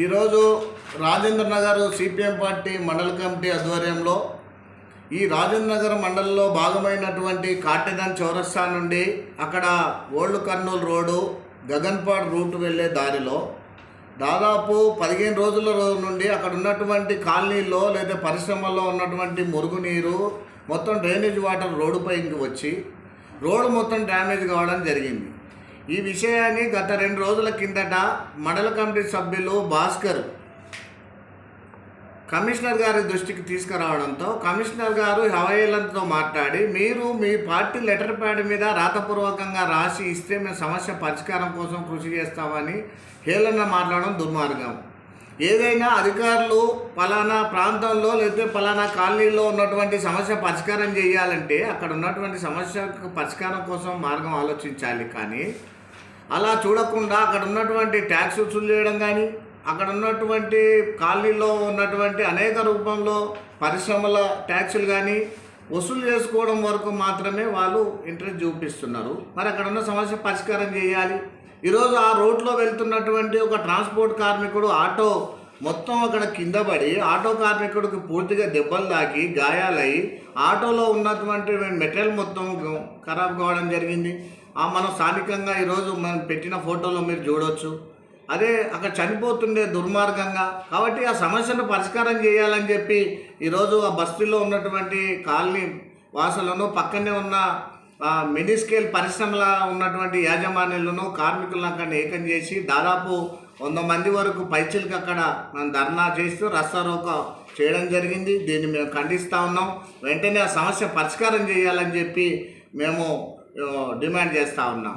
ఈరోజు Rajendra Nagar CPM party మండల committee ఆధ్వర్యంలో ఈ రాజేంద్ర నగర్ మండలంలో భాగమైనటువంటి కాటెదాన్ చౌరస్తా నుండి అక్కడ ఓల్డ్ కర్నూలు రోడ్డు గగన్పాడ్ రూట్ వెళ్ళే దారిలో దాదాపు 15 రోజుల నుండి అక్కడ ఉన్నటువంటి కాలనీల్లో లేదా పరిశ్రమల్లో ఉన్నటువంటి మురుగునీరు మొత్తం డ్రైనేజ్ వాటర్ రోడ్డుపైకి వచ్చి రోడ్డు మొత్తం డ్యామేజ్ కావడం జరిగింది. ఈ విషయాన్ని గత 2 రోజుల కిందట మండల కమిటీ సభ్యులు భాస్కర్ కమిషనర్ గారి దృష్టికి తీసుకురావడంతో కమిషనర్ గారు హవాయిలతో మాట్లాడి మీరు మీ పార్టీ లెటర్ ప్యాడ్ మీద రాతపూర్వకంగా రాసి ఇస్తే మేము సమస్య పరిష్కారం కోసం కృషి చేస్తామని హేళన మాట్లాడడం దుర్మార్గం. ఏదైనా అధికారులు పలానా ప్రాంతంలో లేకపోతే పలానా కాలనీలో ఉన్నటువంటి సమస్య పరిష్కారం చేయాలంటే అక్కడ ఉన్నటువంటి సమస్య పరిష్కారం కోసం మార్గం ఆలోచించాలి. కానీ అలా చూడకుండా అక్కడ ఉన్నటువంటి ట్యాక్స్ వసూలు చేయడం కానీ అక్కడ ఉన్నటువంటి కాలనీలో ఉన్నటువంటి అనేక రూపంలో పరిశ్రమల ట్యాక్సులు కానీ వసూలు చేసుకోవడం వరకు మాత్రమే వాళ్ళు ఇంట్రెస్ట్ చూపిస్తున్నారు. మరి అక్కడ ఉన్న సమస్య పరిష్కారం చేయాలి. ఈరోజు ఆ రోడ్లో వెళ్తున్నటువంటి ఒక ట్రాన్స్పోర్ట్ కార్మికుడు ఆటో మొత్తం అక్కడ కింద పడి ఆటో కార్మికుడికి పూర్తిగా దెబ్బలు తాకి గాయాలయ్యి ఆటోలో ఉన్నటువంటి మెటీరియల్ మొత్తం ఖరాబ్ కావడం జరిగింది. మనం స్థానికంగా ఈరోజు మనం పెట్టిన ఫోటోలో మీరు చూడవచ్చు. అదే అక్కడ చనిపోతుండే దుర్మార్గంగా. కాబట్టి ఆ సమస్యను పరిష్కారం చేయాలని చెప్పి ఈరోజు ఆ బస్తీలో ఉన్నటువంటి కాలనీ వాసులను పక్కనే ఉన్న మినీ స్కేల్ పరిశ్రమల ఉన్నటువంటి యాజమాన్యులను కార్మికులను అక్కడ ఏకం చేసి దాదాపు 100 మంది వరకు పైచిలకు అక్కడ మనం ధర్నా చేస్తూ రస్తారోకో చేయడం జరిగింది. దీన్ని మేము ఖండిస్తూ ఉన్నాం. వెంటనే ఆ సమస్య పరిష్కారం చేయాలని చెప్పి మేము డిమాండ్ చేస్తూ ఉన్నాం.